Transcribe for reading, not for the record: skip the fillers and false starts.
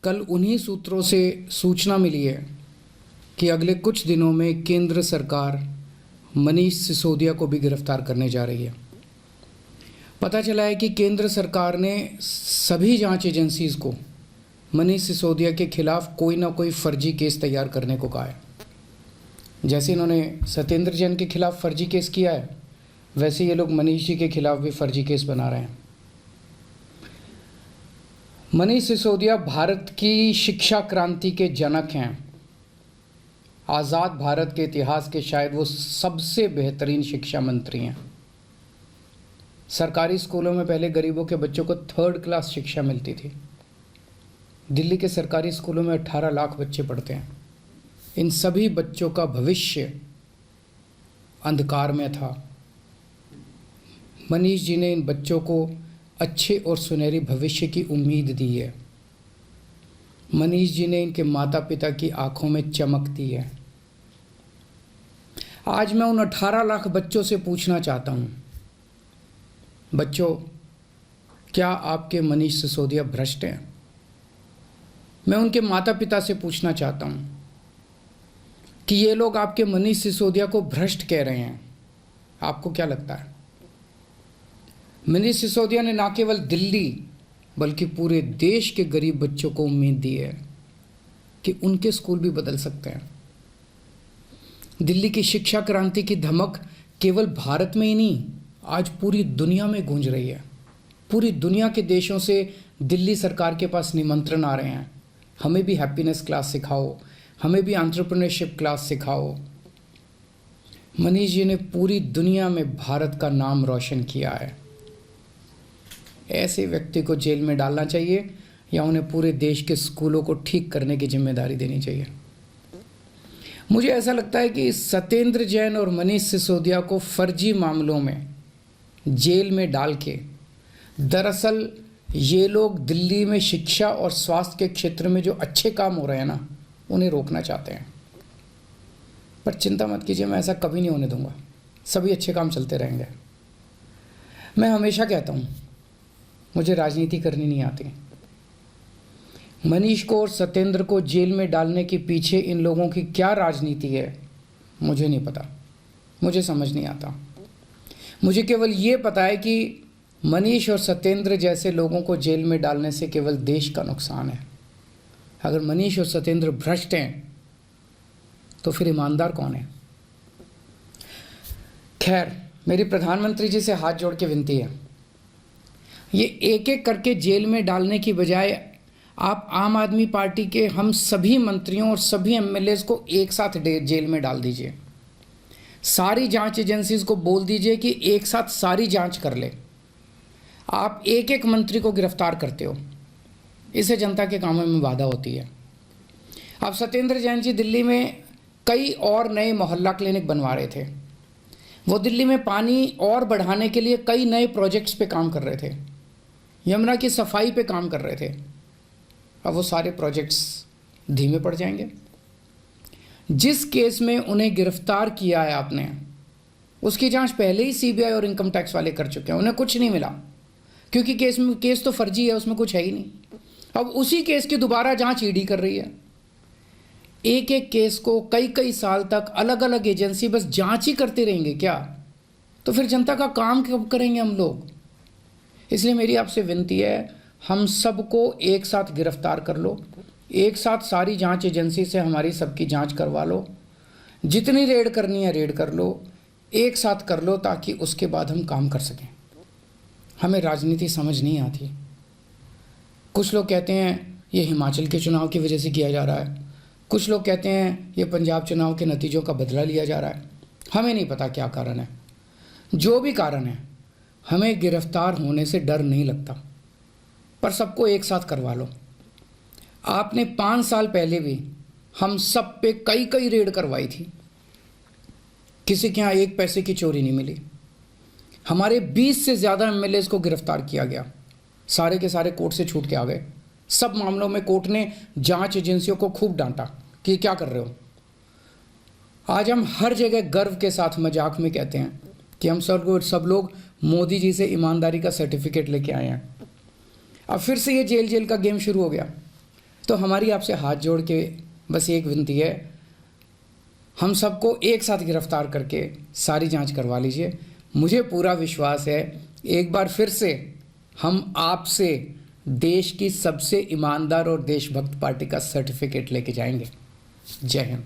कल उन्हीं सूत्रों से सूचना मिली है कि अगले कुछ दिनों में केंद्र सरकार मनीष सिसोदिया को भी गिरफ्तार करने जा रही है। पता चला है कि केंद्र सरकार ने सभी जांच एजेंसीज़ को मनीष सिसोदिया के खिलाफ कोई ना कोई फर्जी केस तैयार करने को कहा है। जैसे इन्होंने सत्येंद्र जैन के खिलाफ फर्जी केस किया है, वैसे ये लोग मनीष जी के खिलाफ भी फर्जी केस बना रहे हैं। मनीष सिसोदिया भारत की शिक्षा क्रांति के जनक हैं। आज़ाद भारत के इतिहास के शायद वो सबसे बेहतरीन शिक्षा मंत्री हैं। सरकारी स्कूलों में पहले गरीबों के बच्चों को 3rd क्लास शिक्षा मिलती थी। दिल्ली के सरकारी स्कूलों में 18 लाख बच्चे पढ़ते हैं। इन सभी बच्चों का भविष्य अंधकार में था। मनीष जी ने इन बच्चों को अच्छे और सुनहरी भविष्य की उम्मीद दी है। मनीष जी ने इनके माता पिता की आंखों में चमक दी है। आज मैं उन 18 लाख बच्चों से पूछना चाहता हूँ, बच्चों, क्या आपके मनीष सिसोदिया भ्रष्ट हैं? मैं उनके माता पिता से पूछना चाहता हूँ कि ये लोग आपके मनीष सिसोदिया को भ्रष्ट कह रहे हैं, आपको क्या लगता है? मनीष सिसोदिया ने ना केवल दिल्ली बल्कि पूरे देश के गरीब बच्चों को उम्मीद दी है कि उनके स्कूल भी बदल सकते हैं। दिल्ली की शिक्षा क्रांति की धमक केवल भारत में ही नहीं, आज पूरी दुनिया में गूंज रही है। पूरी दुनिया के देशों से दिल्ली सरकार के पास निमंत्रण आ रहे हैं, हमें भी हैप्पीनेस क्लास सिखाओ, हमें भी एंटरप्रेन्योरशिप क्लास सिखाओ। मनीष जी ने पूरी दुनिया में भारत का नाम रोशन किया है। ऐसे व्यक्ति को जेल में डालना चाहिए या उन्हें पूरे देश के स्कूलों को ठीक करने की जिम्मेदारी देनी चाहिए। मुझे ऐसा लगता है कि सत्येंद्र जैन और मनीष सिसोदिया को फर्जी मामलों में जेल में डाल के दरअसल ये लोग दिल्ली में शिक्षा और स्वास्थ्य के क्षेत्र में जो अच्छे काम हो रहे हैं ना, उन्हें रोकना चाहते हैं। पर चिंता मत कीजिए, मैं ऐसा कभी नहीं होने दूंगा। सभी अच्छे काम चलते रहेंगे। मैं हमेशा कहता हूँ, मुझे राजनीति करनी नहीं आती। मनीष को और सत्येंद्र को जेल में डालने के पीछे इन लोगों की क्या राजनीति है, मुझे नहीं पता, मुझे समझ नहीं आता। मुझे केवल ये पता है कि मनीष और सत्येंद्र जैसे लोगों को जेल में डालने से केवल देश का नुकसान है। अगर मनीष और सत्येंद्र भ्रष्ट हैं तो फिर ईमानदार कौन है? खैर, मेरी प्रधानमंत्री जी से हाथ जोड़ के विनती है, ये एक एक करके जेल में डालने की बजाय आप आम आदमी पार्टी के हम सभी मंत्रियों और सभी एमएलएज को एक साथ जेल में डाल दीजिए। सारी जांच एजेंसीज को बोल दीजिए कि एक साथ सारी जांच कर ले। आप एक एक मंत्री को गिरफ्तार करते हो, इससे जनता के कामों में बाधा होती है। अब सत्येंद्र जैन जी दिल्ली में कई और नए मोहल्ला क्लिनिक बनवा रहे थे। वो दिल्ली में पानी और बढ़ाने के लिए कई नए प्रोजेक्ट्स पे काम कर रहे थे, यमुना की सफाई पे काम कर रहे थे। अब वो सारे प्रोजेक्ट्स धीमे पड़ जाएंगे। जिस केस में उन्हें गिरफ्तार किया है आपने, उसकी जांच पहले ही सीबीआई और इनकम टैक्स वाले कर चुके हैं, उन्हें कुछ नहीं मिला क्योंकि केस तो फर्जी है, उसमें कुछ है ही नहीं। अब उसी केस की दोबारा जांच ईडी कर रही है। एक एक केस को कई कई साल तक अलग अलग एजेंसी बस जांच ही करते रहेंगे क्या? तो फिर जनता का काम कब करेंगे हम लोग? इसलिए मेरी आपसे विनती है, हम सबको एक साथ गिरफ्तार कर लो, एक साथ सारी जांच एजेंसी से हमारी सबकी जांच करवा लो, जितनी रेड करनी है रेड कर लो, एक साथ कर लो ताकि उसके बाद हम काम कर सकें। हमें राजनीति समझ नहीं आती। कुछ लोग कहते हैं ये हिमाचल के चुनाव की वजह से किया जा रहा है, कुछ लोग कहते हैं ये पंजाब चुनाव के नतीजों का बदला लिया जा रहा है। हमें नहीं पता क्या कारण है। जो भी कारण है, हमें गिरफ्तार होने से डर नहीं लगता, पर सबको एक साथ करवा लो। आपने 5 साल पहले भी हम सब पे कई कई रेड करवाई थी, किसी के यहाँ 1 पैसे की चोरी नहीं मिली। हमारे 20 से ज़्यादा एमएलएज को गिरफ्तार किया गया, सारे के सारे कोर्ट से छूट के आ गए। सब मामलों में कोर्ट ने जांच एजेंसियों को खूब डांटा कि क्या कर रहे हो। आज हम हर जगह गर्व के साथ मजाक में कहते हैं कि हम सब लोग मोदी जी से ईमानदारी का सर्टिफिकेट लेके आए हैं। अब फिर से ये जेल का गेम शुरू हो गया। तो हमारी आपसे हाथ जोड़ के बस एक विनती है, हम सबको एक साथ गिरफ्तार करके सारी जांच करवा लीजिए। मुझे पूरा विश्वास है एक बार फिर से हम आपसे देश की सबसे ईमानदार और देशभक्त पार्टी का सर्टिफिकेट लेके जाएंगे। जय हिंद।